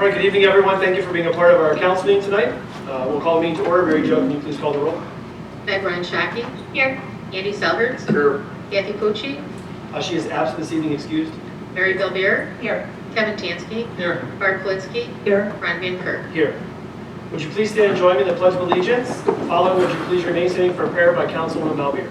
All right, good evening, everyone. Thank you for being a part of our council meeting tonight. We'll call the meeting to order. Mary Jo, can you please call the roll? Meg Ryan Shaki. Here. Andy Selhertz. Here. Kathy Pucci. She is absent this evening, excused. Mary Belbeer. Here. Kevin Tansky. Here. Bart Politzky. Here. Ron Van Kirk. Here. Would you please stand and join me in the Pledge of Allegiance? Following, would you please remain standing for a prayer by Councilwoman Belbeer?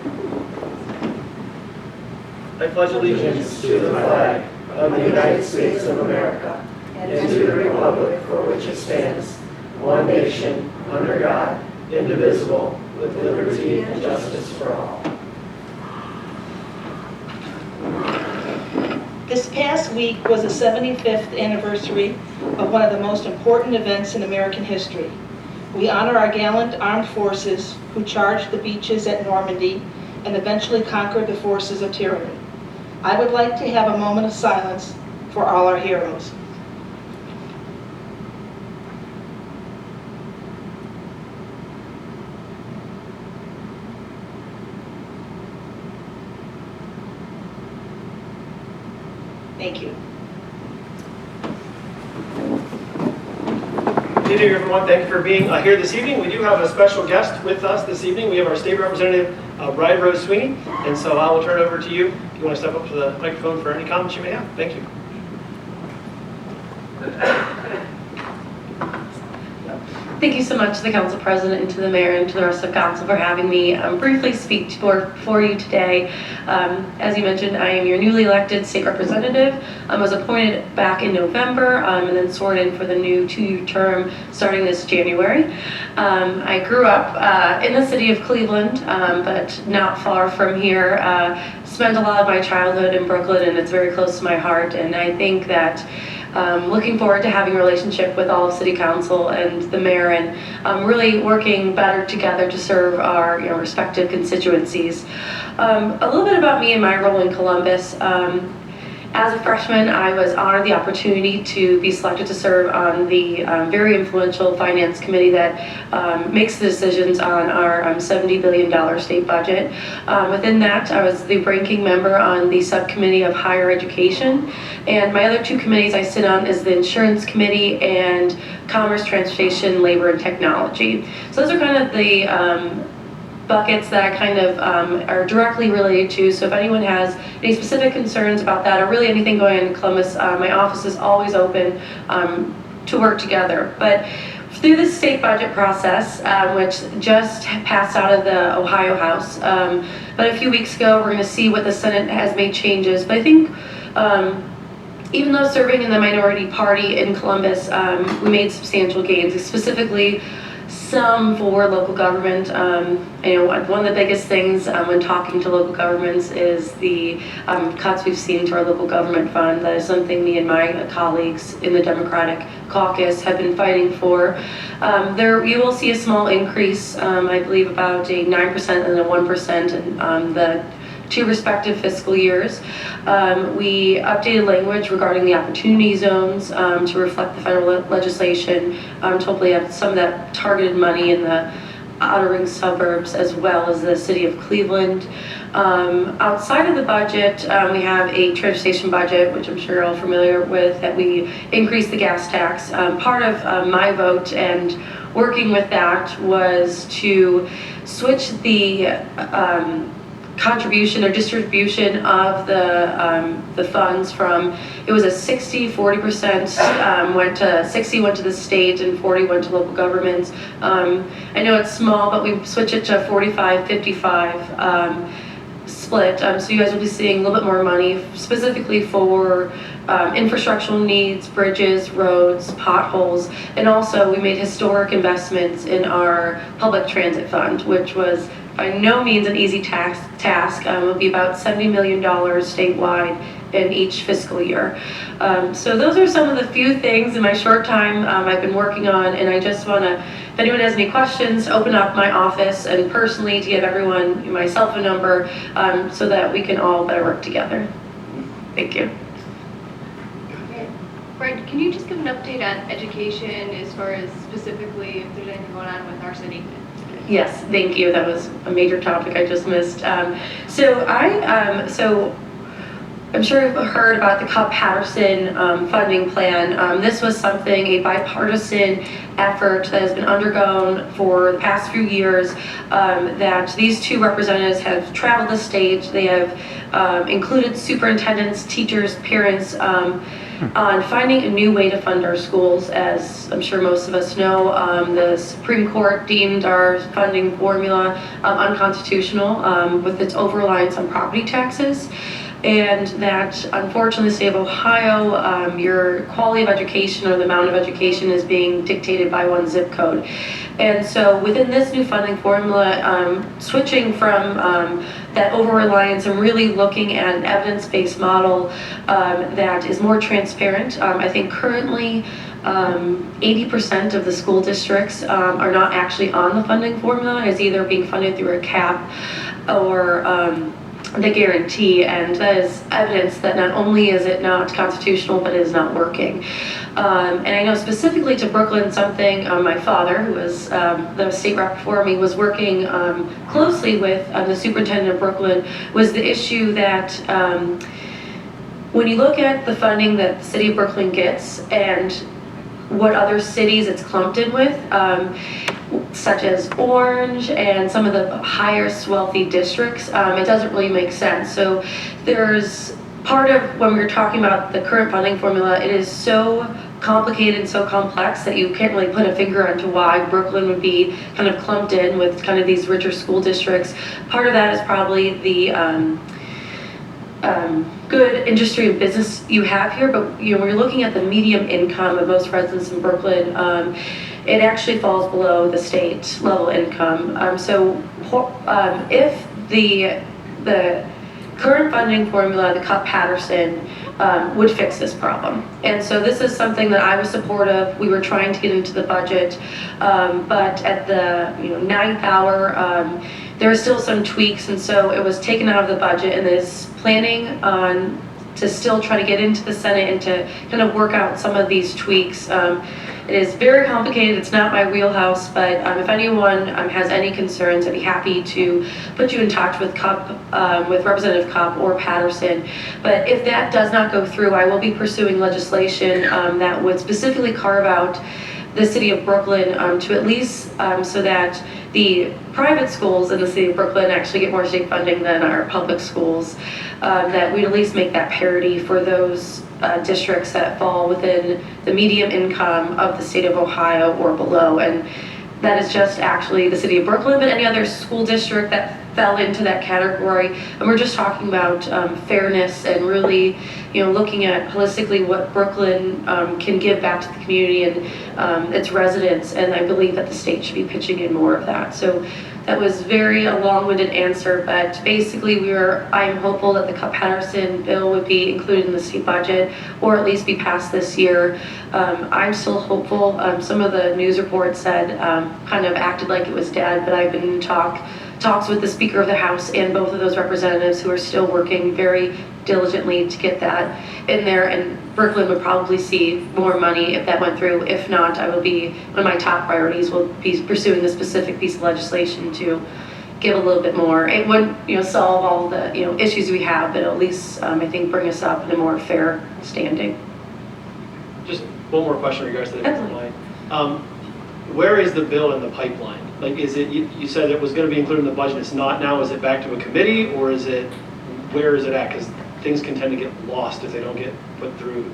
I pledge allegiance to the flag of the United States of America and to the republic for which it stands, one nation, under God, indivisible, with liberty and justice for all. This past week was the 75th anniversary of one of the most important events in American history. We honor our gallant armed forces who charged the beaches at Normandy and eventually conquered the forces of tyranny. I would like to have a moment of silence for all our heroes. Thank you. Good evening, everyone. Thank you for being here this evening. We do have a special guest with us this evening. We have our state representative, Bride Rose Sweeney. And so I will turn it over to you if you want to step up to the microphone for any comments you may have. Thank you. Thank you so much to the council president and to the mayor and to the rest of council for having me briefly speak for you today. As you mentioned, I am your newly elected state representative. I was appointed back in November and then sworn in for the new 2-year term starting this January. I grew up in the city of Cleveland, but not far from here. Spent a lot of my childhood in Brooklyn, and it's very close to my heart. And I think that looking forward to having a relationship with all of City Council and the mayor, and really working better together to serve our respective constituencies. A little bit about me and my role in Columbus. As a freshman, I was honored the opportunity to be selected to serve on the very influential finance committee that makes the decisions on our $70 billion state budget. Within that, I was the ranking member on the subcommittee of higher education, and my other 2 committees I sit on is the insurance committee and commerce, transportation, labor, and technology. So those are kind of the buckets that I kind of are directly related to. So if anyone has any specific concerns about that, or really anything going on in Columbus, my office is always open to work together. But through the state budget process, which just passed out of the Ohio House, but a few weeks ago, we're going to see what the Senate has made changes. But I think even though serving in the minority party in Columbus, we made substantial gains, specifically some for local government. One of the biggest things when talking to local governments is the cuts we've seen to our local government fund. That is something me and my colleagues in the Democratic caucus have been fighting for. You will see a small increase, I believe about a 9% and a 1% in the 2 respective fiscal years. We updated language regarding the opportunity zones to reflect the federal legislation, to hopefully have some of that targeted money in the outer ring suburbs as well as the city of Cleveland. Outside of the budget, we have a transportation budget, which I'm sure you're all familiar with, that we increased the gas tax. Part of my vote and working with that was to switch the contribution or distribution of the funds from, it was a 60-40% went to 60 went to the state and 40 went to local governments. I know it's small, but we switched it to 45-55 split. So you guys will be seeing a little bit more money specifically for infrastructural needs, bridges, roads, potholes, and also we made historic investments in our public transit fund, which was by no means an easy task. It will be about $70 million statewide in each fiscal year. So those are some of the few things in my short time I've been working on, and I just want to, if anyone has any questions, open up my office and personally to give everyone my cell phone number so that we can all better work together. Thank you. Brad, can you just give an update on education as far as specifically if there's anything going on with our city? Yes, thank you. That was a major topic I just missed. So I'm sure you've heard about the Cup-Patterson funding plan. This was something, a bipartisan effort that has been undergone for the past few years, that these two representatives have traveled the state. They have included superintendents, teachers, parents, on finding a new way to fund our schools. As I'm sure most of us know, the Supreme Court deemed our funding formula unconstitutional with its over-reliance on property taxes. And that, unfortunately, the state of Ohio, your quality of education or the amount of education is being dictated by one zip code. And so within this new funding formula, switching from that over-reliance and really looking at an evidence-based model that is more transparent. I think currently 80% of the school districts are not actually on the funding formula, is either being funded through a cap or the guarantee, and that is evidence that not only is it not constitutional, but it is not working. And I know specifically to Brooklyn, something my father, who was the state rep before me, was working closely with the superintendent of Brooklyn, was the issue that when you look at the funding that the city of Brooklyn gets and what other cities it's clumped in with, such as Orange and some of the highest wealthy districts, it doesn't really make sense. So there's part of when we were talking about the current funding formula, it is so complicated and so complex that you can't really put a finger onto why Brooklyn would be kind of clumped in with kind of these richer school districts. Part of that is probably the good industry and business you have here, but when you're looking at the median income of most residents in Brooklyn, it actually falls below the state level income. So if the current funding formula, the Cup-Patterson, would fix this problem. And so this is something that I was supportive. We were trying to get into the budget, but at the ninth hour, there were still some tweaks, and so it was taken out of the budget, and is planning on to still try to get into the Senate and to kind of work out some of these tweaks. It is very complicated. It's not my wheelhouse, but if anyone has any concerns, I'd be happy to put you in touch with with Representative Cupp or Patterson. But if that does not go through, I will be pursuing legislation that would specifically carve out the city of Brooklyn to at least so that the private schools in the city of Brooklyn actually get more state funding than our public schools, that we'd at least make that parity for those districts that fall within the median income of the state of Ohio or below. And that is just actually the city of Brooklyn, but any other school district that fell into that category. And we're just talking about fairness and really, looking at holistically what Brooklyn can give back to the community and its residents. And I believe that the state should be pitching in more of that. So that was a long-winded answer, but basically I'm hopeful that the Cup-Patterson bill would be included in the state budget, or at least be passed this year. I'm still hopeful. Some of the news reports said, kind of acted like it was dead, but I've been in talks with the Speaker of the House and both of those representatives who are still working very diligently to get that in there, and Brooklyn would probably see more money if that went through. If not, one of my top priorities will be pursuing the specific piece of legislation to give a little bit more. It wouldn't, solve all the, issues we have, but at least, I think, bring us up in a more fair standing. Just one more question in regards to the pipeline. Where is the bill in the pipeline? Like, is it, you said it was going to be included in the budget, it's not now, is it back to a committee, or where is it at? Because things can tend to get lost if they don't get put through.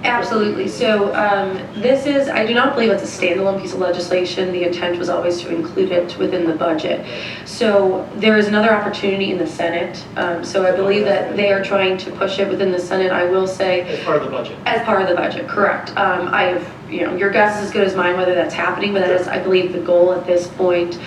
Absolutely. So I do not believe it's a standalone piece of legislation. The intent was always to include it within the budget. So there is another opportunity in the Senate. So I believe that they are trying to push it within the Senate. I will say, As part of the budget. As part of the budget, correct. Your guess is as good as mine whether that's happening, but that is, I believe, the goal at this point.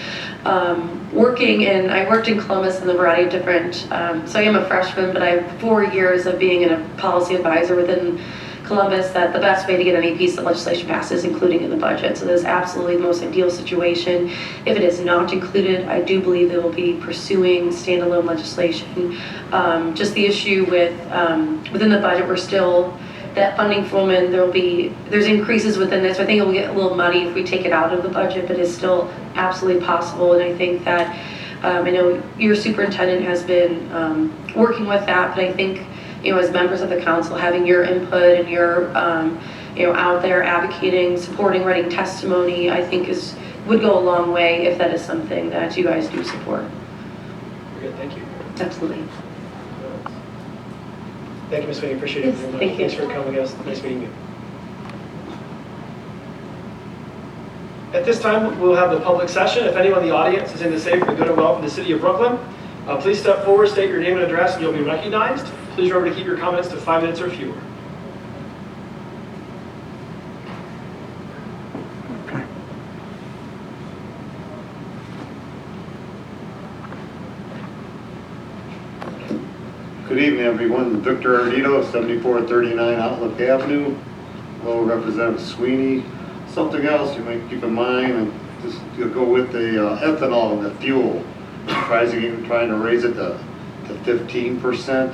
I worked in Columbus in a variety of different, so I am a freshman, but I have 4 years of being a policy advisor within Columbus, that the best way to get any piece of legislation passed is including in the budget. So that is absolutely the most ideal situation. If it is not included, I do believe they will be pursuing standalone legislation. Just the issue with, within the budget, we're still, that funding formula, there's increases within this. So I think it will get a little muddy if we take it out of the budget, but it's still absolutely possible. And I think that, I know your superintendent has been working with that, but I think as members of the council, having your input and your, out there advocating, supporting, writing testimony, I think would go a long way if that is something that you guys do support. Very good, thank you. Absolutely. Thank you, Ms. Sweeney, appreciate it Yes, very much. thank you. Thanks for coming, guys. Nice meeting you. At this time, we'll have the public session. If anyone in the audience is in the safe for the good and welcome to the city of Brooklyn, please step forward, state your name and address, and you'll be recognized. Please remember to keep your comments to 5 minutes or fewer. Good evening, everyone. Victor Ardito, 7439 Outlook Avenue. Hello, Representative Sweeney. Something else you might keep in mind, and just go with the ethanol and the fuel. Trying to raise it to 15%.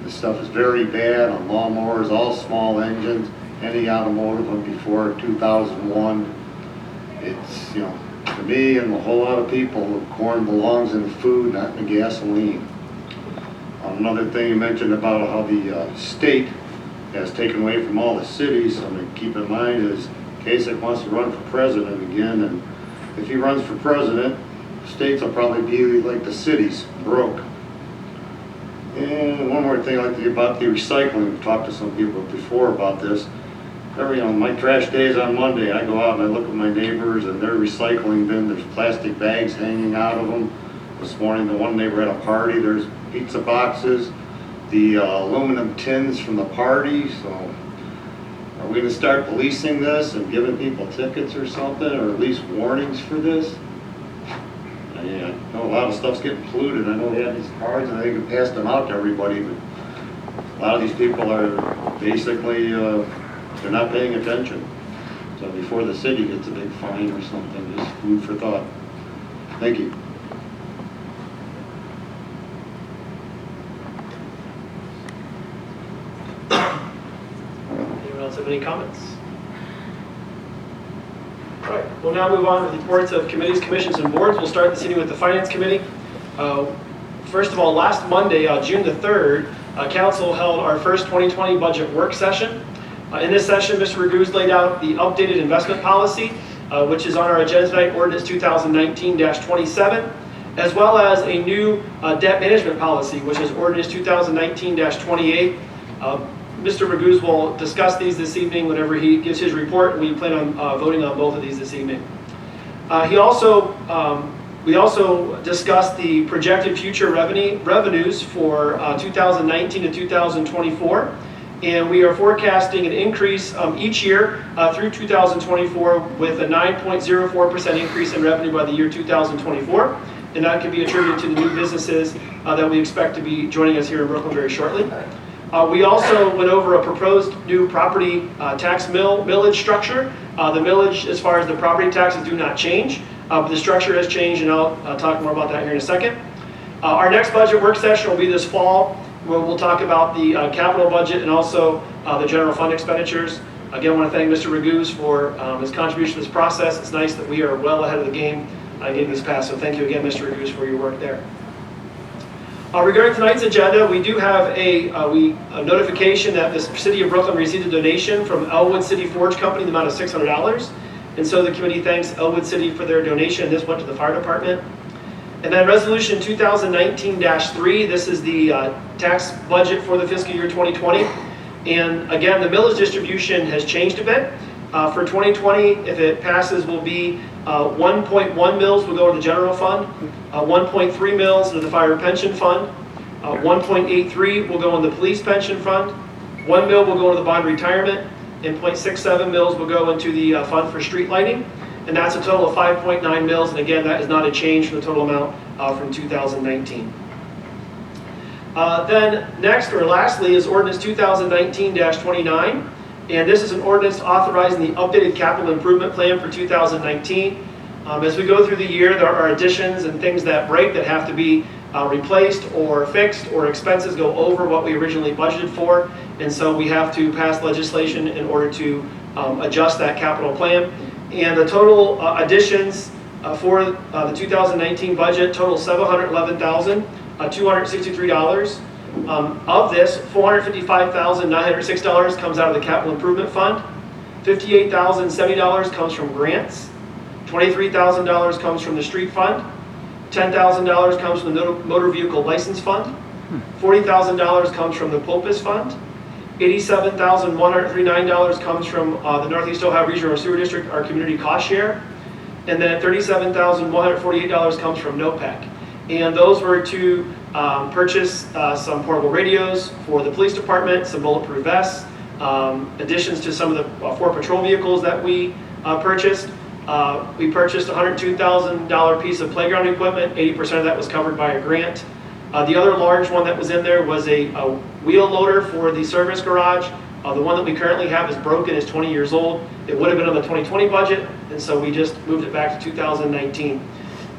This stuff is very bad on lawnmowers, all small engines, any automotive one before 2001. It's, to me and a whole lot of people, corn belongs in the food, not in the gasoline. Another thing you mentioned about how the state has taken away from all the cities, something to keep in mind is Kasich wants to run for president again, and if he runs for president, states will probably be like the cities, broke. And one more thing I'd like to get about the recycling. We've talked to some people before about this. My trash day is on Monday. I go out and I look at my neighbors and their recycling bin, there's plastic bags hanging out of them. This morning, the one neighbor at a party, there's pizza boxes, the aluminum tins from the party. So are we going to start policing this and giving people tickets or something, or at least warnings for this? I know a lot of stuff's getting polluted. I know they have these cards and they can pass them out to everybody, but a lot of these people are basically, they're not paying attention. So before the city gets a big fine or something, just food for thought. Thank you. Anyone else have any comments? All right, we'll now move on to the reports of committees, commissions, and boards. We'll start this evening with the Finance Committee. First of all, last Monday, June the 3rd, Council held our first 2020 budget work session. In this session, Mr. Raguse laid out the updated investment policy, which is on our agenda tonight, Ordinance 2019-27, as well as a new debt management policy, which is Ordinance 2019-28. Mr. Raguse will discuss these this evening whenever he gives his report, and we plan on voting on both of these this evening. We also discussed the projected future revenues for 2019 to 2024, and we are forecasting an increase each year through 2024 with a 9.04% increase in revenue by the year 2024, and that can be attributed to the new businesses that we expect to be joining us here in Brooklyn very shortly. We also went over a proposed new property tax millage structure. The millage, as far as the property taxes, do not change, but the structure has changed, and I'll talk more about that here in a second. Our next budget work session will be this fall, where we'll talk about the capital budget and also the general fund expenditures. Again, I want to thank Mr. Raguse for his contribution to this process. It's nice that we are well ahead of the game getting this passed, so thank you again, Mr. Raguse, for your work there. Regarding tonight's agenda, we do have a notification that the City of Brooklyn received a donation from Elwood City Forge Company in the amount of $600. And so the committee thanks Elwood City for their donation. This went to the fire department. And then Resolution 2019-3, this is the tax budget for the fiscal year 2020. And again, the millage distribution has changed a bit. For 2020, if it passes, will be 1.1 mils will go to the general fund, 1.3 mils into the fire pension fund, 1.83 will go in the police pension fund, 1 mil will go into the bond retirement, and 0.67 mils will go into the fund for street lighting. And that's a total of 5.9 mils, and again, that is not a change from the total amount from 2019. Then next, or lastly, is Ordinance 2019-29. And this is an ordinance authorizing the updated capital improvement plan for 2019. As we go through the year, there are additions and things that break that have to be replaced or fixed, or expenses go over what we originally budgeted for. And so we have to pass legislation in order to adjust that capital plan. And the total additions for the 2019 budget total $711,263. Of this, $455,906 comes out of the capital improvement fund. $58,070 comes from grants. $23,000 comes from the street fund. $10,000 comes from the motor vehicle license fund. $40,000 comes from the POPIS fund. $87,139 comes from the Northeast Ohio Regional Sewer District, our community cost share. And then $37,148 comes from NOPEC. And those were to purchase some portable radios for the police department, some bulletproof vests, additions to some of the 4 patrol vehicles that we purchased. We purchased a $102,000 piece of playground equipment. 80% of that was covered by a grant. The other large one that was in there was a wheel loader for the service garage. The one that we currently have is broken, is 20 years old. It would have been on the 2020 budget, and so we just moved it back to 2019.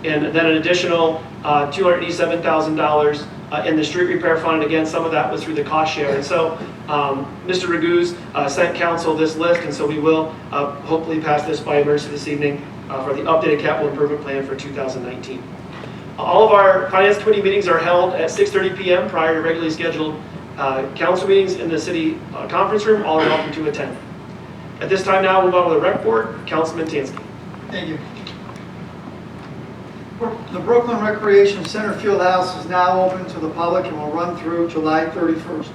And then an additional $287,000 in the street repair fund. Again, some of that was through the cost share. And so Mr. Raguse sent council this list, and so we will hopefully pass this by emergency this evening for the updated capital improvement plan for 2019. All of our Finance Committee meetings are held at 6:30 p.m. prior to regularly scheduled council meetings in the city conference room. All are welcome to attend. At this time now, we'll move on to the rec board. Councilman Tansky. Thank you. The Brooklyn Recreation Center Field House is now open to the public and will run through July 31st.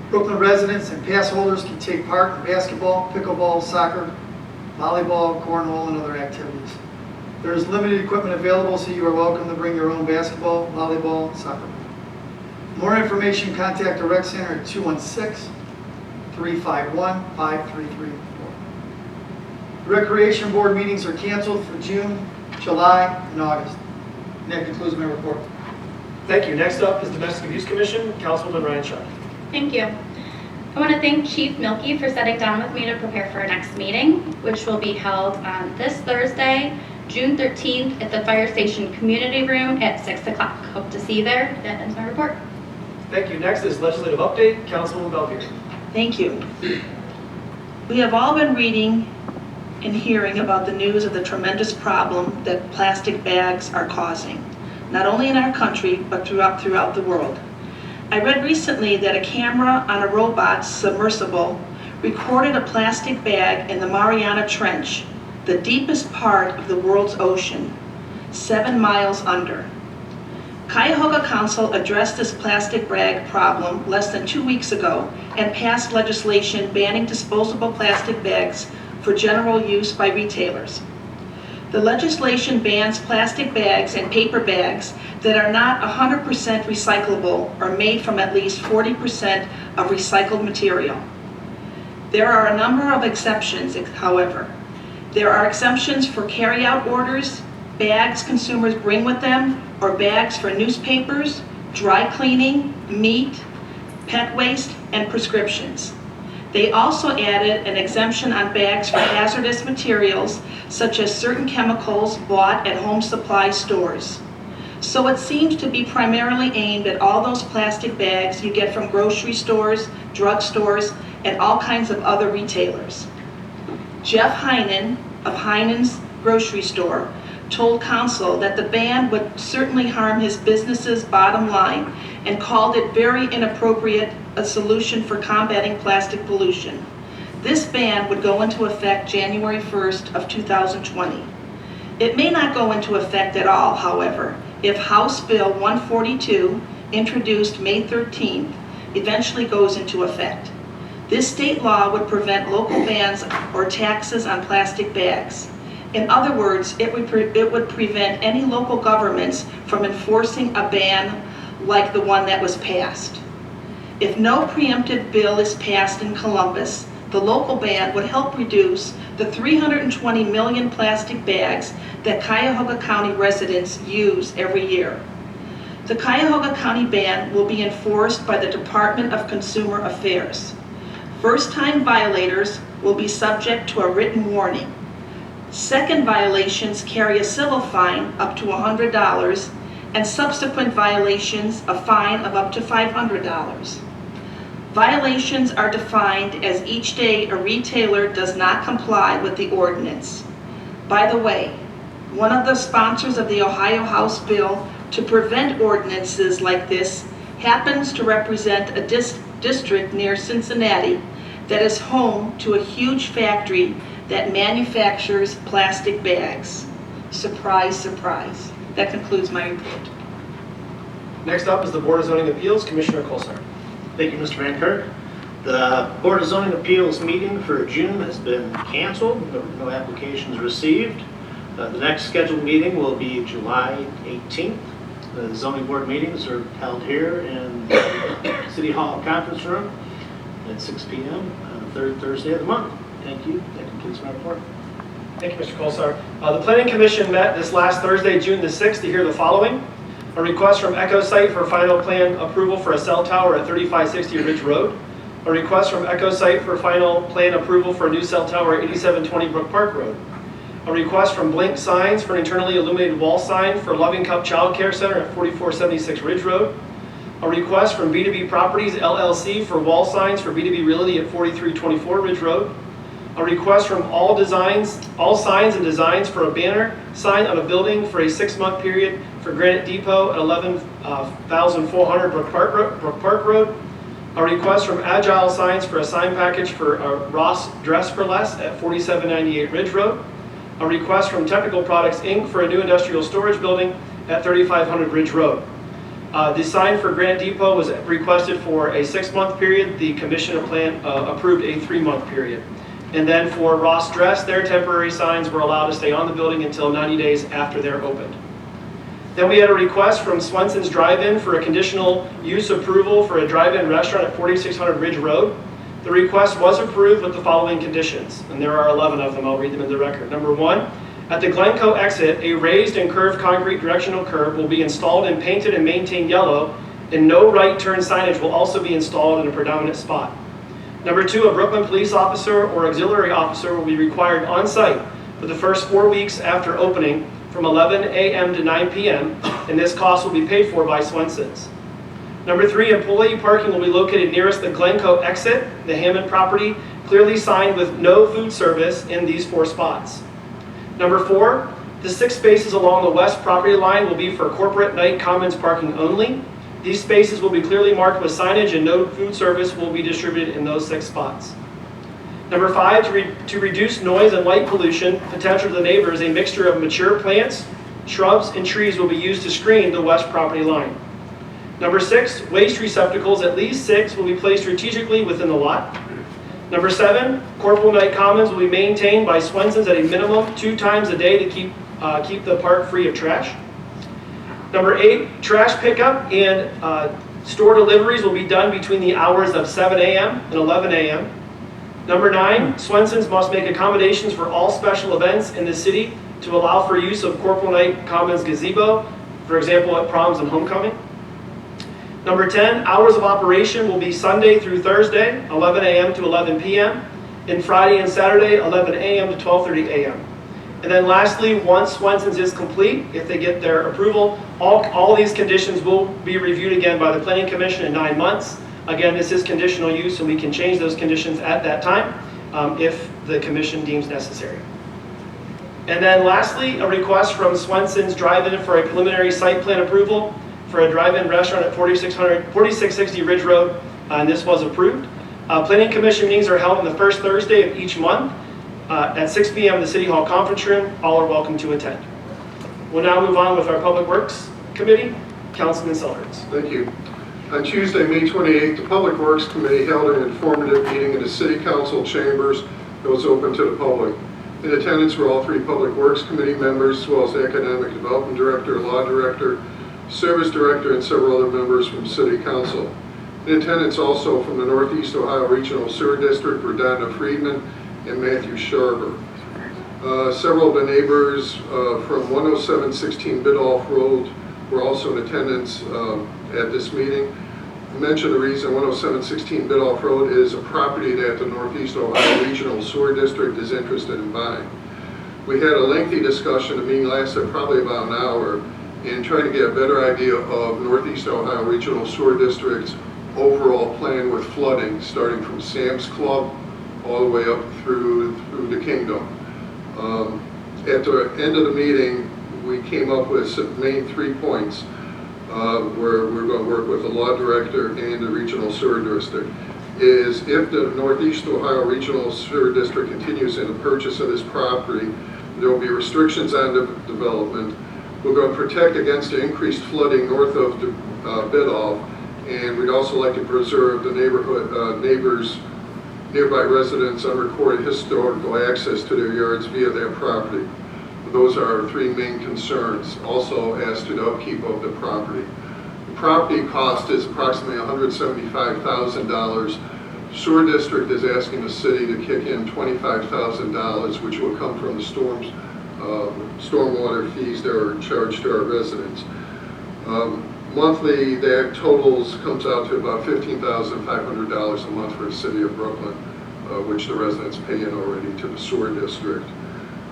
Brooklyn residents and pass holders can take part in basketball, pickleball, soccer, volleyball, cornhole, and other activities. There is limited equipment available, so you are welcome to bring your own basketball, volleyball, and soccer ball. More information, contact the rec center at 216-351-5334. Recreation board meetings are canceled for June, July, and August. And that concludes my report. Thank you. Next up is Domestic Abuse Commission. Councilwoman Ryan Sharp. Thank you. I want to thank Chief Milkey for sitting down with me to prepare for our next meeting, which will be held on this Thursday, June 13th at the Fire Station Community Room at 6 o'clock. Hope to see you there. That ends my report. Thank you. Next is legislative update. Councilwoman Belvier. Thank you. We have all been reading and hearing about the news of the tremendous problem that plastic bags are causing, not only in our country, but throughout the world. I read recently that a camera on a robot submersible recorded a plastic bag in the Mariana Trench, the deepest part of the world's ocean, 7 miles under. Cuyahoga Council addressed this plastic bag problem less than 2 weeks ago and passed legislation banning disposable plastic bags for general use by retailers. The legislation bans plastic bags and paper bags that are not 100% recyclable or made from at least 40% of recycled material. There are a number of exceptions, however. There are exemptions for carry-out orders, bags consumers bring with them, or bags for newspapers, dry cleaning, meat, pet waste, and prescriptions. They also added an exemption on bags for hazardous materials, such as certain chemicals bought at home supply stores. So it seems to be primarily aimed at all those plastic bags you get from grocery stores, drug stores, and all kinds of other retailers. Jeff Heinen of Heinen's Grocery Store told council that the ban would certainly harm his business's bottom line and called it very inappropriate a solution for combating plastic pollution. This ban would go into effect January 1st of 2020. It may not go into effect at all, however, if House Bill 142, introduced May 13th, eventually goes into effect. This state law would prevent local bans or taxes on plastic bags. In other words, it would prevent any local governments from enforcing a ban like the one that was passed. If no preemptive bill is passed in Columbus, the local ban would help reduce the 320 million plastic bags that Cuyahoga County residents use every year. The Cuyahoga County ban will be enforced by the Department of Consumer Affairs. First-time violators will be subject to a written warning. Second violations carry a civil fine up to $100, and subsequent violations a fine of up to $500. Violations are defined as each day a retailer does not comply with the ordinance. By the way, one of the sponsors of the Ohio House bill to prevent ordinances like this happens to represent a district near Cincinnati that is home to a huge factory that manufactures plastic bags. Surprise, surprise. That concludes my report. Next up is the Board of Zoning Appeals, Commissioner Colsar. Thank you, Mr. Van Kirk. The Board of Zoning Appeals meeting for June has been canceled. No applications received. The next scheduled meeting will be July 18th. The zoning board meetings are held here in the City Hall Conference Room at 6 p.m. on the third Thursday of the month. Thank you. That completes my report. Thank you, Mr. Colsar. The Planning Commission met this last Thursday, June the 6th, to hear the following. A request from EchoSite for final plan approval for a cell tower at 3560 Ridge Road. A request from EchoSite for final plan approval for a new cell tower at 8720 Brook Park Road. A request from Blink Signs for an internally illuminated wall sign for Loving Cup Child Care Center at 4476 Ridge Road. A request from B2B Properties LLC for wall signs for B2B Realty at 4324 Ridge Road. A request from All Signs and Designs for a banner sign on a building for a 6-month period for Granite Depot at 11,400 Brook Park Road. A request from Agile Signs for a sign package for Ross Dress for Less at 4798 Ridge Road. A request from Technical Products Inc. for a new industrial storage building at 3500 Ridge Road. The sign for Granite Depot was requested for a 6-month period. The Commission approved a 3-month period. And then for Ross Dress, their temporary signs were allowed to stay on the building until 90 days after they're opened. Then we had a request from Swenson's Drive-In for a conditional use approval for a drive-in restaurant at 4600 Ridge Road. The request was approved with the following conditions, and there are 11 of them. I'll read them in the record. Number 1, at the Glencoe exit, a raised and curved concrete directional curb will be installed and painted and maintained yellow, and no right turn signage will also be installed in a predominant spot. Number 2, a Brooklyn police officer or auxiliary officer will be required on site for the first 4 weeks after opening from 11 a.m. to 9 p.m., and this cost will be paid for by Swenson's. Number 3, employee parking will be located nearest the Glencoe exit, the Hammond property, clearly signed with no food service in these 4 spots. Number 4, the 6 spaces along the west property line will be for corporate night commons parking only. These spaces will be clearly marked with signage and no food service will be distributed in those 6 spots. Number 5, to reduce noise and light pollution potential to the neighbors, a mixture of mature plants, shrubs, and trees will be used to screen the west property line. Number 6, waste receptacles, at least 6, will be placed strategically within the lot. Number 7, corporal night commons will be maintained by Swenson's at a minimum 2 times a day to keep the park free of trash. Number 8, trash pickup and store deliveries will be done between the hours of 7 a.m. and 11 a.m. Number 9, Swenson's must make accommodations for all special events in the city to allow for use of Corporal Night Commons gazebo, for example at proms and homecoming. Number 10, hours of operation will be Sunday through Thursday, 11 a.m. to 11 p.m., and Friday and Saturday, 11 a.m. to 12:30 a.m. And then lastly, once Swenson's is complete, if they get their approval, all these conditions will be reviewed again by the Planning Commission in 9 months. Again, this is conditional use, and we can change those conditions at that time if the Commission deems necessary. And then lastly, a request from Swenson's Drive-In for a preliminary site plan approval for a drive-in restaurant at 4660 Ridge Road, and this was approved. Planning Commission meetings are held on the first Thursday of each month at 6 p.m. in the City Hall Conference Room. All are welcome to attend. We'll now move on with our Public Works Committee. Councilman Selhertz. Thank you. On Tuesday, May 28th, the Public Works Committee held an informative meeting in the City Council chambers that was open to the public. In attendance were all 3 Public Works Committee members, as well as the Economic Development Director, Law Director, Service Director, and several other members from City Council. In attendance also from the Northeast Ohio Regional Sewer District were Donna Friedman and Matthew Sharber. Several of the neighbors from 10716 Biddulph Road were also in attendance at this meeting. I mentioned the reason 10716 Biddulph Road is a property that the Northeast Ohio Regional Sewer District is interested in buying. We had a lengthy discussion. The meeting lasted probably about an hour in trying to get a better idea of Northeast Ohio Regional Sewer District's overall plan with flooding, starting from Sam's Club all the way up through the Kingdom. At the end of the meeting, we came up with some main 3 points. where we're going to work with the law director and the regional sewer district, is if the Northeast Ohio Regional Sewer District continues in the purchase of this property, there will be restrictions on the development. We're going to protect against the increased flooding north of Biddulph, and we'd also like to preserve the nearby residents' unrecorded historical access to their yards via that property. Those are our three main concerns. Also as to the upkeep of the property. The property cost is approximately $175,000. Sewer district is asking the city to kick in $25,000, which will come from the stormwater fees that are charged to our residents. Monthly, that totals comes out to about $15,500 a month for the city of Brooklyn, which the residents pay in already to the sewer district.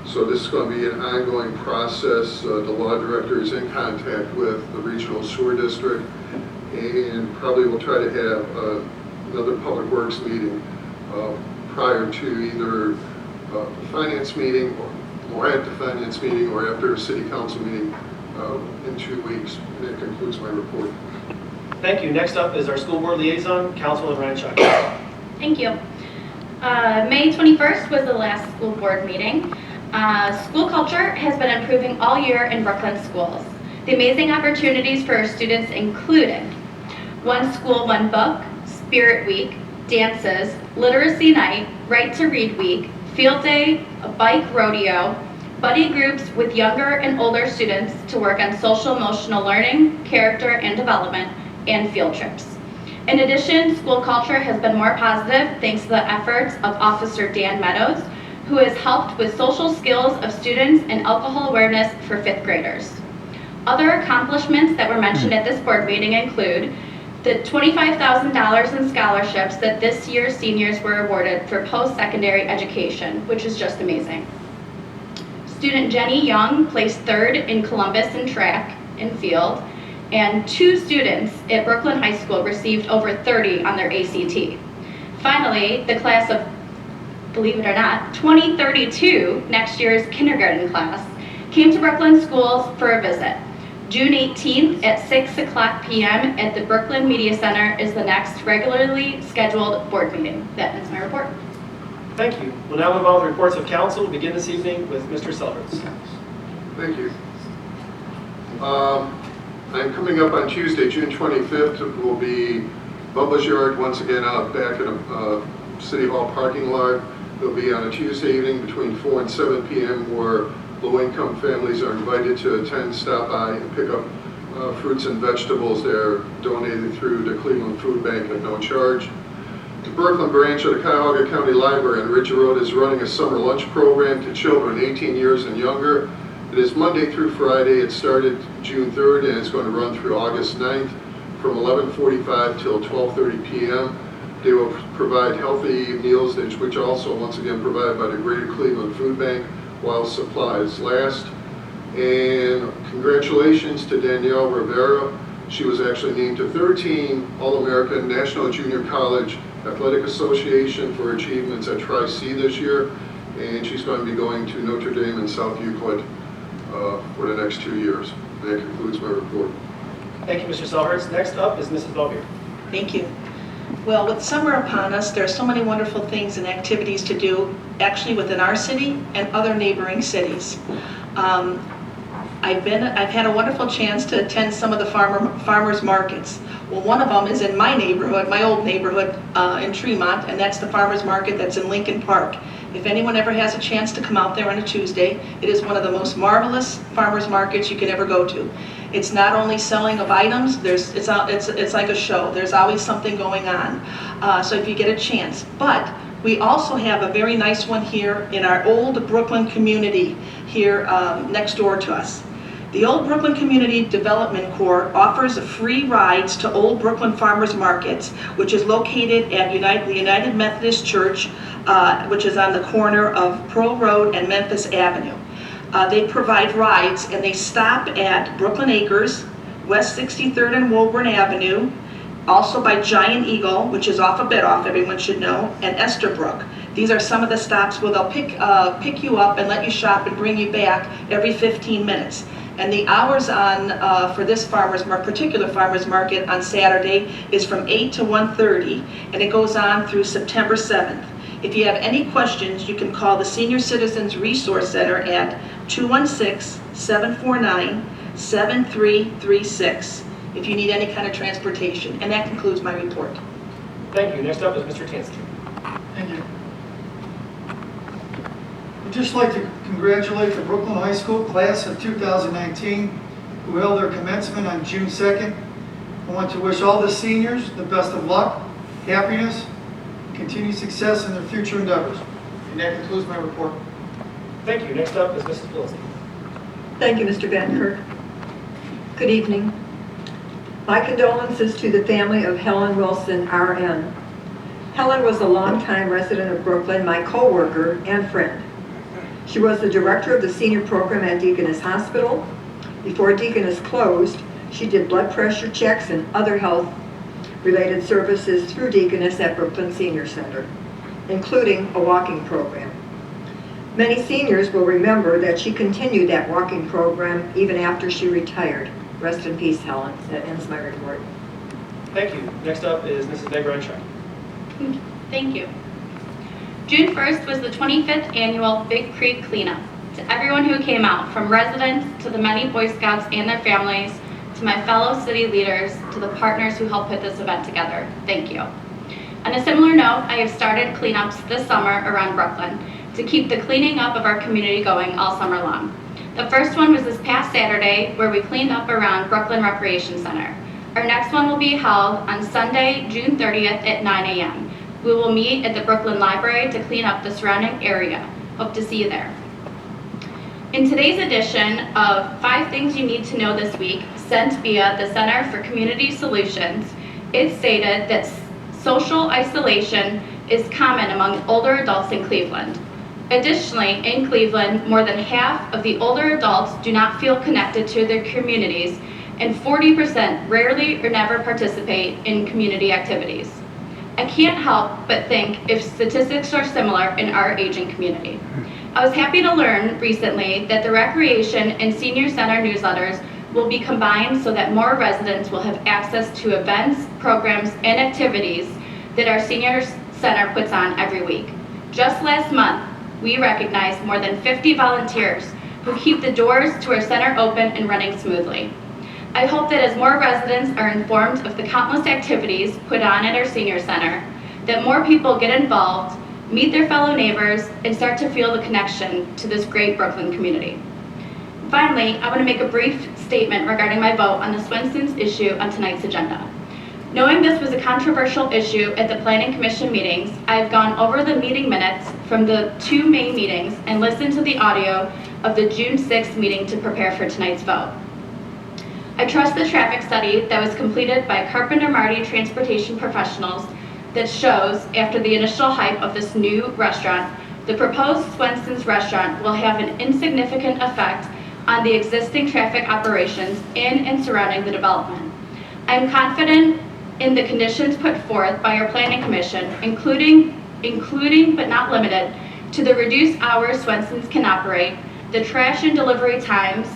So this is going to be an ongoing process. The law director is in contact with the regional sewer district, and probably will try to have another public works meeting prior to either the finance meeting or at the finance meeting or after a city council meeting in 2 weeks. And that concludes my report. Thank you. Next up is our school board liaison, Councilman Ryan Chuck. Thank you. May 21st was the last school board meeting. School culture has been improving all year in Brooklyn schools. The amazing opportunities for our students included One School, One Book, Spirit Week, dances, literacy night, Right to Read Week, field day, a bike rodeo, buddy groups with younger and older students to work on social emotional learning, character and development, and field trips. In addition, school culture has been more positive thanks to the efforts of Officer Dan Meadows, who has helped with social skills of students and alcohol awareness for 5th graders. Other accomplishments that were mentioned at this board meeting include the $25,000 in scholarships that this year's seniors were awarded for post-secondary education, which is just amazing. Student Jenny Young placed 3rd in Columbus in track and field, and 2 students at Brooklyn High School received over 30 on their ACT. Finally, the class of, believe it or not, 2032, next year's kindergarten class, came to Brooklyn schools for a visit. June 18th at 6:00 p.m. at the Brooklyn Media Center is the next regularly scheduled board meeting. That ends my report. Thank you. We'll now move on to reports of council. We'll begin this evening with Mr. Selhertz. Thank you. I'm coming up on Tuesday, June 25th, will be Bubba's Yard once again out back in a City Hall parking lot. It'll be on a Tuesday evening between 4 and 7 p.m. where low-income families are invited to attend, stop by, and pick up fruits and vegetables that are donated through the Cleveland Food Bank at no charge. The Brooklyn branch of the Cuyahoga County Library on Ridge Road is running a summer lunch program to children 18 years and younger. It is Monday through Friday. It started June 3rd and it's going to run through August 9th from 11:45 till 12:30 p.m. They will provide healthy meals, which are also once again provided by the Greater Cleveland Food Bank while supplies last. And congratulations to Danielle Rivera. She was actually named to 13 All-American National Junior College Athletic Association for achievements at Tri-C this year. And she's going to be going to Notre Dame and South Euclid for the next 2 years. That concludes my report. Thank you, Mr. Selhertz. Next up is Mrs. Belvier. Thank you. Well, with summer upon us, there are so many wonderful things and activities to do, actually within our city and other neighboring cities. I've had a wonderful chance to attend some of the farmers markets. Well, one of them is in my neighborhood, my old neighborhood in Tremont, and that's the farmers market that's in Lincoln Park. If anyone ever has a chance to come out there on a Tuesday, it is one of the most marvelous farmers markets you can ever go to. It's not only selling of items, it's like a show. There's always something going on. So if you get a chance. But we also have a very nice one here in our old Brooklyn community here next door to us. The Old Brooklyn Community Development Corps offers free rides to Old Brooklyn Farmers Markets, which is located at the United Methodist Church, which is on the corner of Pearl Road and Memphis Avenue. They provide rides and they stop at Brooklyn Acres, West 63rd and Woburn Avenue, also by Giant Eagle, which is off of Biddulph, everyone should know, and Esterbrook. These are some of the stops where they'll pick you up and let you shop and bring you back every 15 minutes. And the hours for this particular farmer's market on Saturday is from 8 to 1:30, and it goes on through September 7th. If you have any questions, you can call the Senior Citizens Resource Center at 216-749-7336 if you need any kind of transportation. And that concludes my report. Thank you. Next up is Mr. Tansky. Thank you. I'd just like to congratulate the Brooklyn High School class of 2019 who held their commencement on June 2nd. I want to wish all the seniors the best of luck, happiness, continued success in their future endeavors. And that concludes my report. Thank you. Next up is Mrs. Pilsey. Thank you, Mr. Van Kirk. Good evening. My condolences to the family of Helen Wilson, RN. Helen was a longtime resident of Brooklyn, my co-worker and friend. She was the director of the senior program at Deaconess Hospital. Before Deaconess closed, she did blood pressure checks and other health-related services through Deaconess at Brooklyn Senior Center, including a walking program. Many seniors will remember that she continued that walking program even after she retired. Rest in peace, Helen. That ends my report. Thank you. Next up is Mrs. Meg Renshaw. Thank you. June 1st was the 25th annual Big Creek Cleanup. To everyone who came out, from residents to the many Boy Scouts and their families, to my fellow city leaders, to the partners who helped put this event together, thank you. On a similar note, I have started cleanups this summer around Brooklyn to keep the cleaning up of our community going all summer long. The first one was this past Saturday, where we cleaned up around Brooklyn Recreation Center. Our next one will be held on Sunday, June 30th at 9 a.m. We will meet at the Brooklyn Library to clean up the surrounding area. Hope to see you there. In today's edition of 5 Things You Need to Know This Week, sent via the Center for Community Solutions, it stated that social isolation is common among older adults in Cleveland. Additionally, in Cleveland, more than half of the older adults do not feel connected to their communities, and 40% rarely or never participate in community activities. I can't help but think if statistics are similar in our aging community. I was happy to learn recently that the Recreation and Senior Center newsletters will be combined so that more residents will have access to events, programs, and activities that our Senior Center puts on every week. Just last month, we recognized more than 50 volunteers who keep the doors to our center open and running smoothly. I hope that as more residents are informed of the countless activities put on at our Senior Center, that more people get involved, meet their fellow neighbors, and start to feel the connection to this great Brooklyn community. Finally, I want to make a brief statement regarding my vote on the Swenson's issue on tonight's agenda. Knowing this was a controversial issue at the Planning Commission meetings, I have gone over the meeting minutes from the 2 main meetings and listened to the audio of the June 6th meeting to prepare for tonight's vote. I trust the traffic study that was completed by Carpenter Marty Transportation Professionals that shows, after the initial hype of this new restaurant, the proposed Swenson's restaurant will have an insignificant effect on the existing traffic operations in and surrounding the development. I am confident in the conditions put forth by our Planning Commission, including but not limited to the reduced hours Swenson's can operate, the trash and delivery times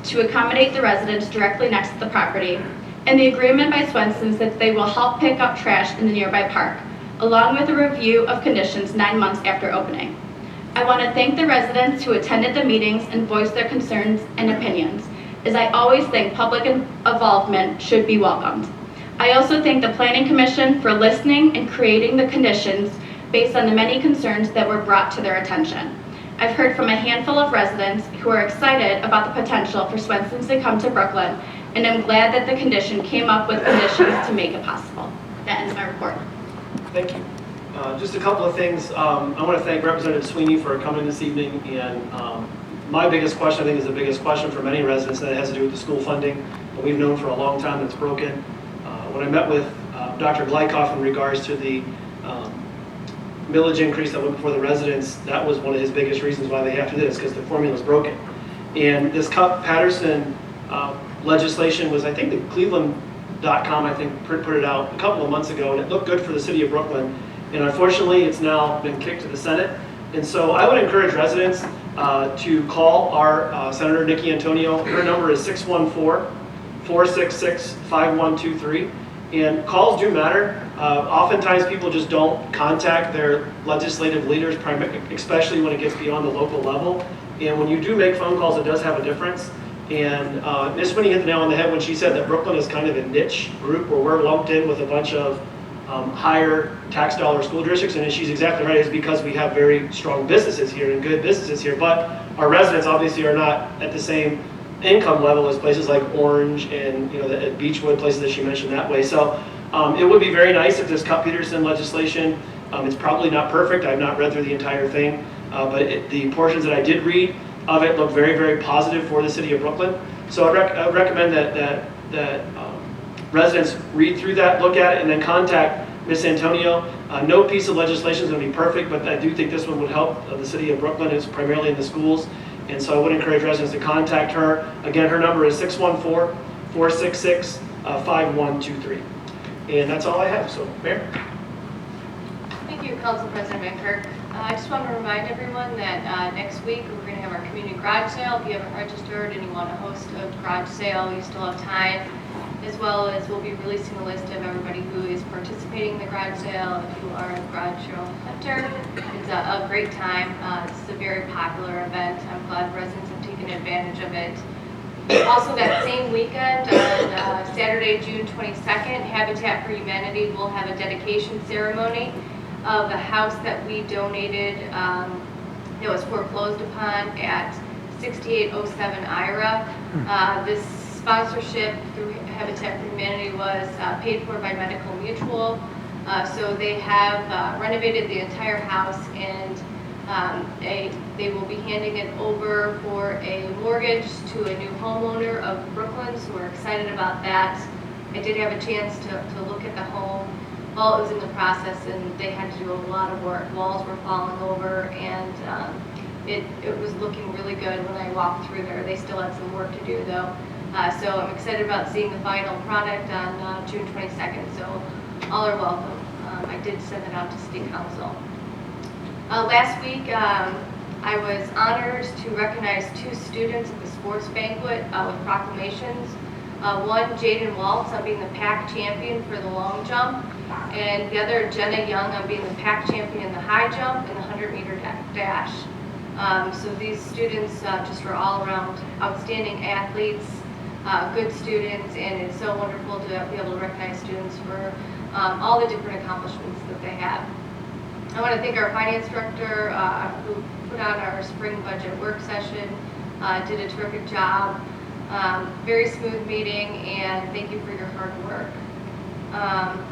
to accommodate the residents directly next to the property, and the agreement by Swenson's that they will help pick up trash in the nearby park, along with a review of conditions 9 months after opening. I want to thank the residents who attended the meetings and voiced their concerns and opinions, as I always think public involvement should be welcomed. I also thank the Planning Commission for listening and creating the conditions based on the many concerns that were brought to their attention. I've heard from a handful of residents who are excited about the potential for Swenson's to come to Brooklyn, and I'm glad that the commission came up with conditions to make it possible. That ends my report. Thank you. Just a couple of things. I want to thank Representative Sweeney for coming this evening, and my biggest question, I think is the biggest question for many residents, and that has to do with the school funding. We've known for a long time that it's broken. When I met with Dr. Glykoff in regards to the millage increase that went before the residents, that was one of his biggest reasons why they have to do this, because the formula is broken. And this Cupp-Patterson legislation was, I think, the Cleveland.com, I think, put it out a couple of months ago, and it looked good for the city of Brooklyn. And unfortunately, it's now been kicked to the Senate. And so I would encourage residents, to call our Senator Nikki Antonio. Her number is 614-466-5123. And calls do matter. Oftentimes people just don't contact their legislative leaders, especially when it gets beyond the local level. And when you do make phone calls, it does have a difference. And Ms. Winnie hit the nail on the head when she said that Brooklyn is kind of a niche group where we're lumped in with a bunch of higher tax dollar school districts. And she's exactly right. It's because we have very strong businesses here and good businesses here. But our residents obviously are not at the same income level as places like Orange and the Beechwood, places that she mentioned that way. So it would be very nice if this Cut Peterson legislation, it's probably not perfect. I've not read through the entire thing, but the portions that I did read of it look very, very positive for the city of Brooklyn. So I would recommend that residents read through that, look at it, and then contact Ms. Antonio. No piece of legislation is going to be perfect, but I do think this one would help the city of Brooklyn. It's primarily in the schools. And so I would encourage residents to contact her. Again, her number is 614-466-5123. And that's all I have. So, Mayor. Thank you, Council President Van Kirk. I just want to remind everyone that next week we're going to have our community garage sale. If you haven't registered and you want to host a garage sale, you still have time. As well as we'll be releasing a list of everybody who is participating in the garage sale. If you are a garage sale hunter, it's a great time. It's a very popular event. I'm glad residents have taken advantage of it. Also, that same weekend, on Saturday, June 22nd, Habitat for Humanity will have a dedication ceremony of the house that we donated that was foreclosed upon at 6807 Ira. This sponsorship through Habitat for Humanity was paid for by Medical Mutual. So they have renovated the entire house, and they will be handing it over for a mortgage to a new homeowner of Brooklyn, so we're excited about that. I did have a chance to look at the home while it was in the process, and they had to do a lot of work. Walls were falling over, and it was looking really good when I walked through there. They still had some work to do though. So I'm excited about seeing the final product on June 22nd, so all are welcome. I did send it out to City Council. Last week, I was honored to recognize 2 students at the sports banquet with proclamations. One, Jaden Waltz, on being the PAC champion for the long jump, and the other, Jenna Young, on being the PAC champion in the high jump and the 100-meter dash. So these students just were all around outstanding athletes. Good students, and it's so wonderful to be able to recognize students for all the different accomplishments that they have. I want to thank our finance director who put on our spring budget work session, did a terrific job. Very smooth meeting, and thank you for your hard work.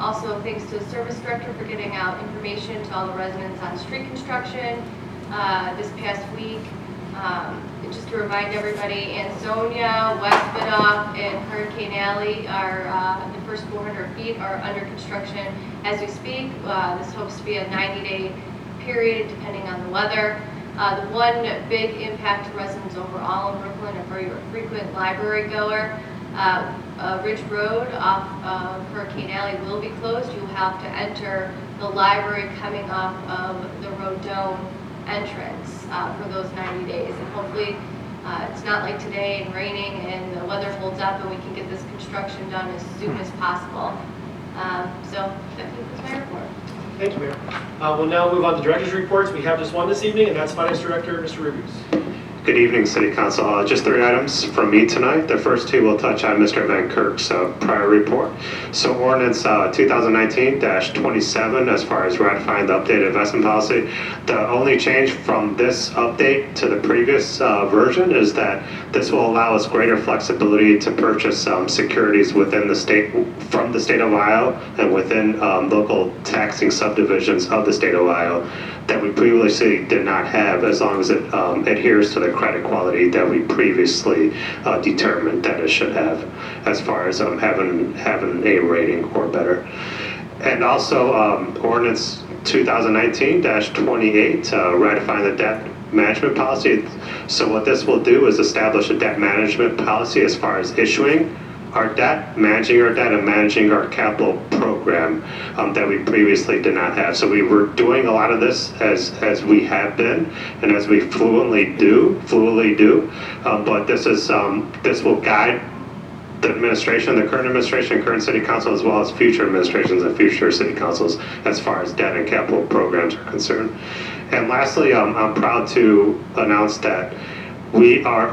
Also, thanks to the service director for getting out information to all the residents on street construction this past week. Just to remind everybody, Ansonia, West Biddulph, and Hurricane Alley are the first 400 feet are under construction as we speak. This hopes to be a 90-day period depending on the weather. The one big impact to residents overall in Brooklyn, if you're a frequent library goer, Ridge Road off of Hurricane Alley will be closed. You'll have to enter the library coming off of the Rodone entrance for those 90 days. And hopefully it's not like today and raining and the weather holds up and we can get this construction done as soon as possible. So that concludes my report. Thank you, Mayor. We'll now move on to director's reports. We have just one this evening, and that's Finance Director, Mr. Rubes. Good evening, City Council. Just 3 items from me tonight. The first 2 will touch on Mr. Van Kirk's prior report. So ordinance 2019-27, as far as ratifying the updated investment policy, the only change from this update to the previous version is that this will allow us greater flexibility to purchase securities within the state, from the state of Ohio, and within local taxing subdivisions of the state of Ohio that we previously did not have, as long as it adheres to the credit quality that we previously determined that it should have, as far as having an A rating or better. And also ordinance 2019-28, ratifying the debt management policy. So what this will do is establish a debt management policy as far as issuing our debt, managing our debt, and managing our capital program that we previously did not have. So we were doing a lot of this as we have been and as we fluently do. But this will guide the administration, the current administration, current city council, as well as future administrations and future city councils as far as debt and capital programs are concerned. And lastly, I'm proud to announce that we are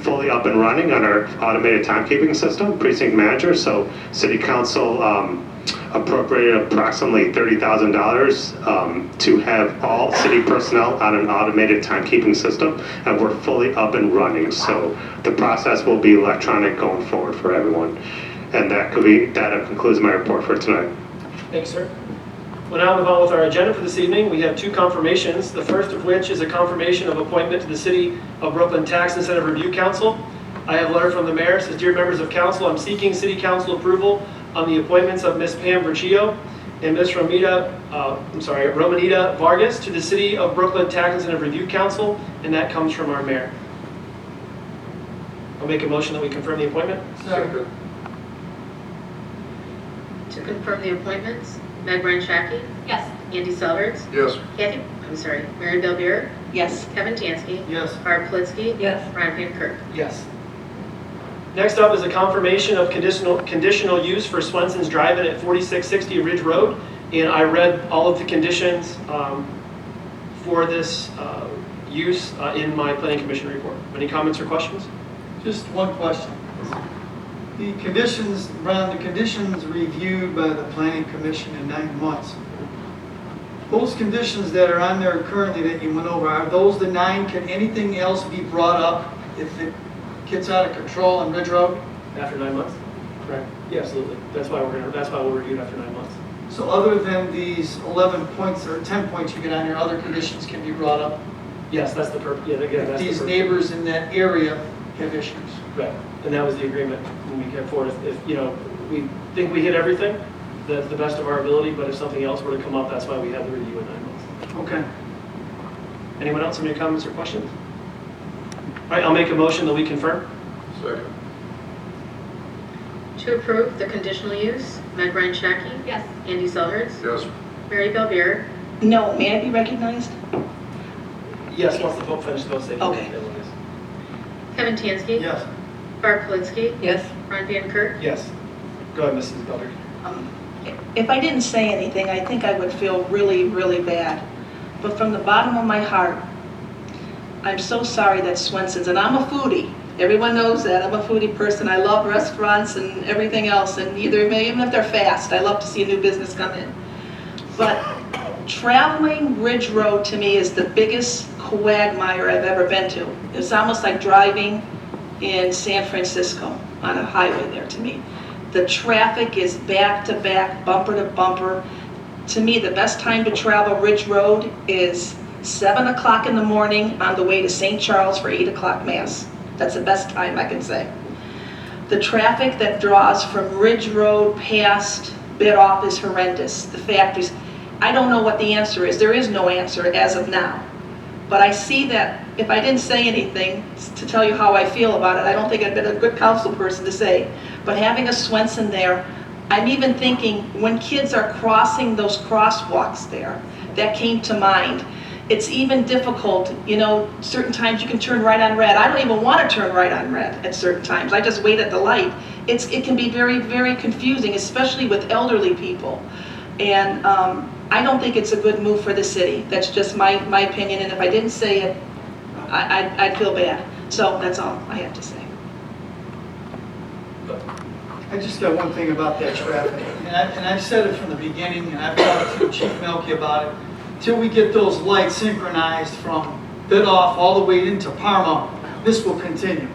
fully up and running on our automated timekeeping system, precinct manager. So city council appropriated approximately $30,000 to have all city personnel on an automated timekeeping system, and we're fully up and running. So the process will be electronic going forward for everyone. And that concludes my report for tonight. Thanks, sir. We'll now move on with our agenda for this evening. We have two confirmations, the first of which is a confirmation of appointment to the City of Brooklyn Tax Incentive Review Council. I have a letter from the mayor. It says, "Dear members of council, I'm seeking city council approval on the appointments of Ms. Pam Verchio and Ms. Romanita Vargas to the City of Brooklyn Tax Incentive Review Council," and that comes from our mayor. I'll make a motion that we confirm the appointment. Second. To confirm the appointments, Meg Ryan Shaki, Yes. Andy Selhertz, Yes. Mary Bellbeer, Yes. Kevin Tansky, Yes. Barb Politzky, Yes. Ron Van Kirk. Yes. Next up is a confirmation of conditional use for Swenson's Drive-In at 4660 Ridge Road. And I read all of the conditions for this use in my planning commission report. Any comments or questions? Just one question. The conditions, Ron, the conditions reviewed by the planning commission in 9 months, those conditions that are on there currently that you went over, are those the 9? Can anything else be brought up if it gets out of control on Ridge Road? After 9 months? Correct. Yeah, absolutely. That's why we'll review it after 9 months. So other than these 11 points or 10 points you get on here, other conditions can be brought up? Yes, that's the purpose. Yeah, again, that's the These purpose. neighbors in that area have issues. Right. And that was the agreement when we came forward. If we think we hit everything, that's the best of our ability, but if something else were to come up, that's why we had the review in 9 months. Okay. Anyone else have any comments or questions? All right, I'll make a motion that we confirm. Second. To approve the conditional use, Meg Ryan Shaki, Yes. Andy Selhertz, Yes. Mary Bellbeer, No, may I be recognized? Yes, once the vote finishes, they'll say. Okay. Kevin Tansky, Yes. Barb Politzky, Yes. Ron Van Kirk. Yes. Go ahead, Mrs. Belder. If I didn't say anything, I think I would feel really, really bad. But from the bottom of my heart, I'm so sorry that Swenson's, and I'm a foodie. Everyone knows that. I'm a foodie person. I love restaurants and everything else, and even if they're fast, I love to see a new business come in. But traveling Ridge Road to me is the biggest quagmire I've ever been to. It's almost like driving in San Francisco on a highway there to me. The traffic is back to back, bumper to bumper. To me, the best time to travel Ridge Road is 7 o'clock in the morning on the way to St. Charles for 8 o'clock mass. That's the best time I can say. The traffic that draws from Ridge Road past Bidoff is horrendous. The factories, I don't know what the answer is. There is no answer as of now. But I see that if I didn't say anything to tell you how I feel about it, I don't think I'd been a good council person to say. But having a Swenson there, I'm even thinking when kids are crossing those crosswalks there, that came to mind. It's even difficult, certain times you can turn right on red. I don't even want to turn right on red at certain times. I just wait at the light. It can be very, very confusing, especially with elderly people. And I don't think it's a good move for the city. That's just my opinion, and if I didn't say it, I'd feel bad. So that's all I have to say. I just got one thing about that traffic, and I've said it from the beginning, and I've talked to Chief Melky about it. Till we get those lights synchronized from Bidoff all the way into Parma, this will continue.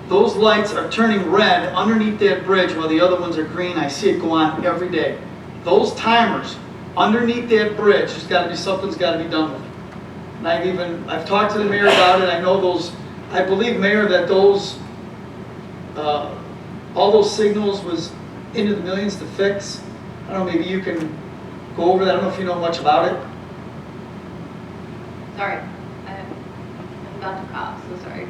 Those lights are turning red underneath that bridge while the other ones are green. I see it go on every day. Those timers underneath that bridge, something's got to be done with it. And I've talked to the mayor about it. I know I believe, Mayor, that all those signals was into the millions to fix. I don't know, maybe you can go over that. I don't know if you know much about it. Sorry, I'm about to cough, so sorry.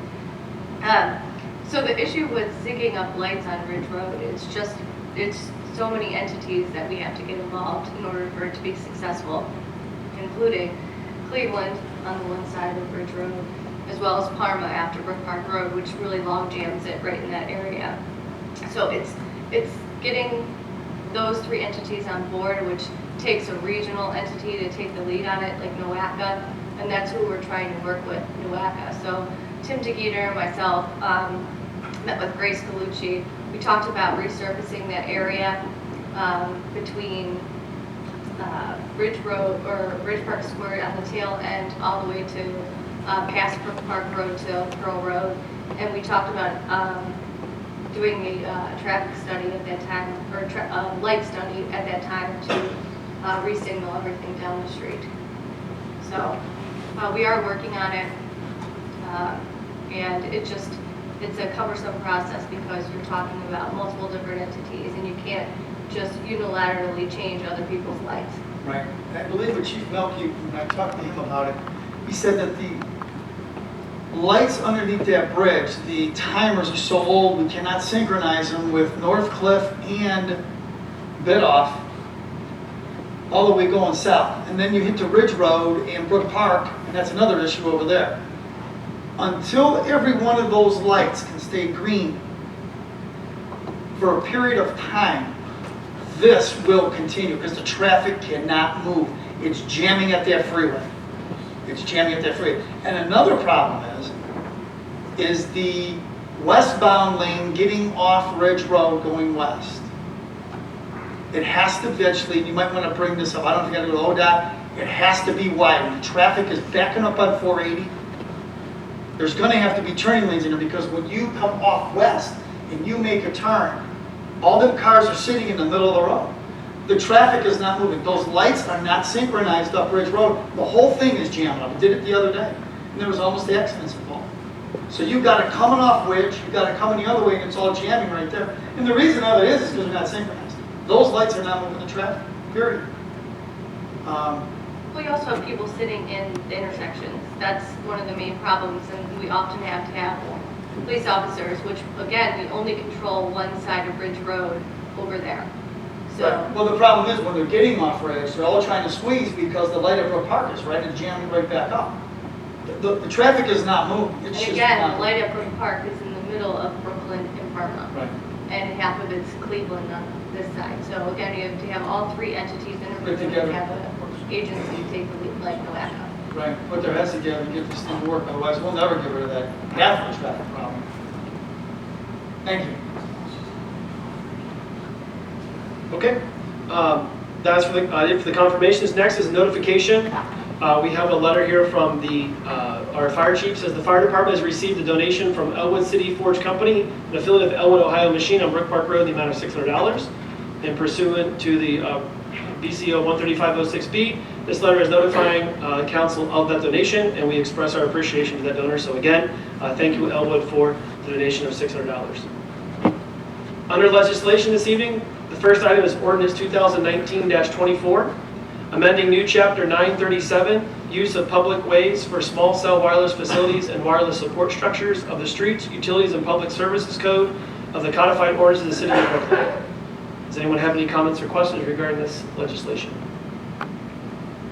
So the issue with zigging up lights on Ridge Road is just, it's so many entities that we have to get involved in order for it to be successful, including Cleveland on the one side of Ridge Road, as well as Parma after Brook Park Road, which really log jams it right in that area. So it's getting those three entities on board, which takes a regional entity to take the lead on it, like NOACA, and that's who we're trying to work with, NOACA. So Tim DeGeeter and myself met with Grace Galucci. We talked about resurfacing that area between Ridge Road or Ridge Park Square on the tail end all the way to past Brook Park Road to Pearl Road. And we talked about doing a traffic study at that time, or light study at that time to re-signal everything down the street. So we are working on it, and it's a cumbersome process because you're talking about multiple different entities and you can't just unilaterally change other people's lights. Right. I believe with Chief Melky, when I talked to him about it, he said that the lights underneath that bridge, the timers are so old, we cannot synchronize them with North Cliff and Bidoff all the way going south. And then you hit to Ridge Road and Brook Park, and that's another issue over there. Until every one of those lights can stay green for a period of time, this will continue because the traffic cannot move. It's jamming at that freeway. It's jamming at that freeway. And another problem is the westbound lane getting off Ridge Road going west. It has to eventually, you might want to bring this up, I don't know if you got to go to ODOT, it has to be widened. The traffic is backing up on 480. There's going to have to be turning lanes in there because when you come off west and you make a turn, all them cars are sitting in the middle of the road. The traffic is not moving. Those lights are not synchronized up Ridge Road. The whole thing is jammed up. We did it the other day, and there was almost accidents involved. So you've got it coming off Ridge, you've got it coming the other way, and it's all jamming right there. And the reason of it is because they're not synchronized. Those lights are not moving the traffic, period. We also have people sitting in the intersections. That's one of the main problems, and we often have to have police officers, which again, we only control one side of Ridge Road over there. So, right. Well, the problem is when they're getting off Ridge, they're all trying to squeeze because the light at Brook Park is right and jamming right back up. The traffic is not moving. It's and again, the light at Brook Park is in the middle of Brooklyn and Parma. Right. And half of it's Cleveland on this side. So again, you have to have all three entities in a room and have an agency take the lead, like NOACA. Right, put their heads together and get this thing to work, otherwise we'll never get rid of that half of the traffic problem. Thank you. Okay, that's for the confirmations. Next is notification. We have a letter here from our fire chief. Says the fire department has received a donation from Elwood City Forge Company, an affiliate of Elwood, Ohio Machine on Brook Park Road, in the amount of $600. And pursuant to the BCO 13506B, this letter is notifying council of that donation, and we express our appreciation to that donor. So again, thank you, Elwood, for the donation of $600. Under legislation this evening, the first item is ordinance 2019-24, amending new chapter 937, use of public ways for small cell wireless facilities and wireless support structures of the Streets, Utilities, and Public Services Code of the codified ordinances of the city of Brooklyn. Does anyone have any comments or questions regarding this legislation? All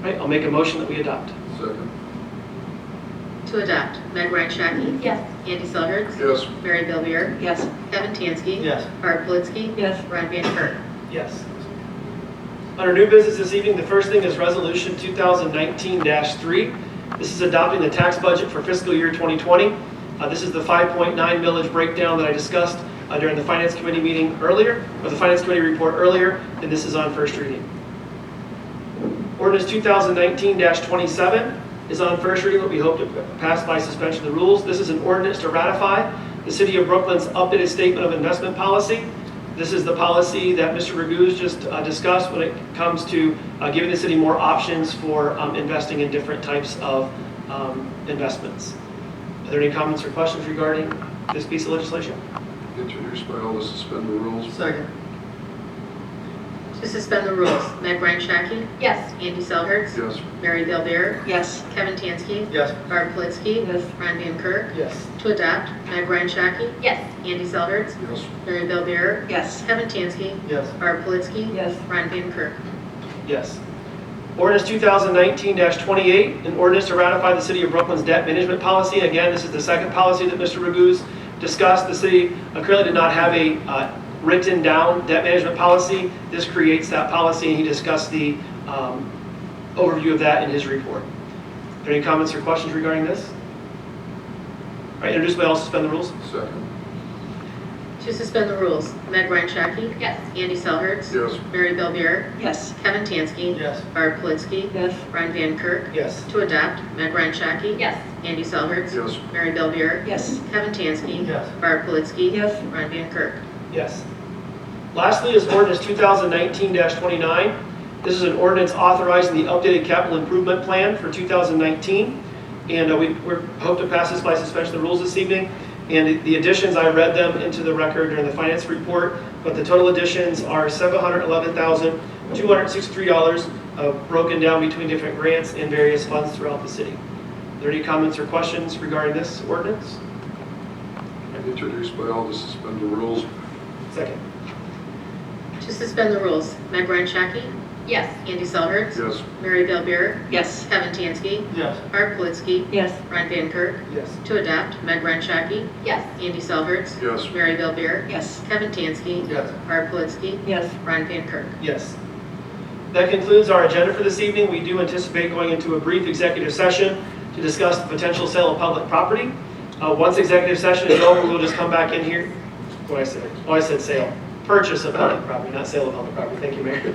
right, I'll make a motion that we adopt. Second. To adopt, Meg Ryan Shaki. Yes. Andy Selhertz. Yes. Mary Bellbeer. Yes. Kevin Tansky. Yes. Barb Politzky. Yes. Ron Van Kirk. Yes. Under new business this evening, the first thing is resolution 2019-3. This is adopting the tax budget for fiscal year 2020. This is the 5.9 millage breakdown that I discussed during the Finance Committee meeting earlier, or the Finance Committee report earlier, and this is on first reading. Ordinance 2019-27 is on first reading, what we hope to pass by suspension of the rules. This is an ordinance to ratify the City of Brooklyn's updated statement of investment policy. This is the policy that Mr. Raguse just discussed when it comes to giving the city more options for investing in different types of investments. Are there any comments or questions regarding this piece of legislation? Introduced by all to suspend the rules. Second. To suspend the rules, Meg Ryan Shaki. Yes. Andy Selhertz. Yes. Mary Bellbeer. Yes. Kevin Tansky. Yes. Barb Politzky. Yes. Ron Van Kirk. Yes. To adopt, Meg Ryan Shaki. Yes. Andy Selhertz. Yes. Mary Bellbeer. Yes. Kevin Tansky. Yes. Barb Politzky. Yes. Ron Van Kirk. Yes. Ordinance 2019-28, an ordinance to ratify the City of Brooklyn's debt management policy. Again, this is the second policy that Mr. Raguse discussed. The city currently did not have a written down debt management policy. This creates that policy, and he discussed the overview of that in his report. Are there any comments or questions regarding this? All right, introduced by all, suspend the rules. Second. To suspend the rules, Meg Ryan Shaki. Yes. Andy Selhertz. Yes. Mary Bellbeer. Yes. Kevin Tansky. Yes. Barb Politzky. Yes. Ron Van Kirk. Yes. To adopt, Meg Ryan Shaki. Yes. Andy Selhertz. Yes. Mary Bellbeer. Yes. Kevin Tansky. Yes. Barb Politzky. Yes. Ron Van Kirk. Yes. Lastly is ordinance 2019-29. This is an ordinance authorizing the updated capital improvement plan for 2019. And we hope to pass this by suspension of the rules this evening. And the additions, I read them into the record during the finance report, but the total additions are $711,263 broken down between different grants and various funds throughout the city. Are there any comments or questions regarding this ordinance? Introduced by all to suspend the rules. Second. To suspend the rules, Meg Ryan Shaki. Yes. Andy Selhertz. Yes. Mary Bellbeer. Yes. Kevin Tansky. Yes. Barb Politzky. Yes. Ron Van Kirk. Yes. To adopt, Meg Ryan Shaki. Yes. Andy Selhertz. Yes. Mary Bellbeer. Yes. Kevin Tansky. Yes. Barb Politzky. Yes. Ron Van Kirk. Yes. That concludes our agenda for this evening. We do anticipate going into a brief executive session to discuss the potential sale of public property. Once executive session is over, we'll just come back in here. What did I say? Oh, I said sale. Purchase of public property, not sale of public property. Thank you, Mayor.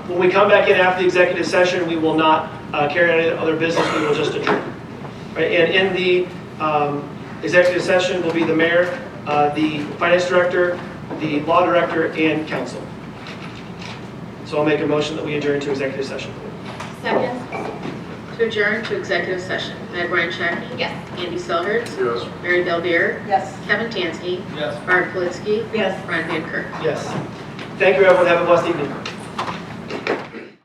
When we come back in after the executive session, we will not carry on any other business. We will just adjourn. Right? And in the executive session will be the mayor, the finance director, the law director, and council. So I'll make a motion that we adjourn to executive session. Second. To adjourn to executive session, Meg Ryan Shaki. Yes. Andy Selhertz. Yes. Mary Bellbeer. Yes. Kevin Tansky. Yes. Barb Politzky. Yes. Ron Van Kirk. Yes. Thank you, everyone. Have a blessed evening.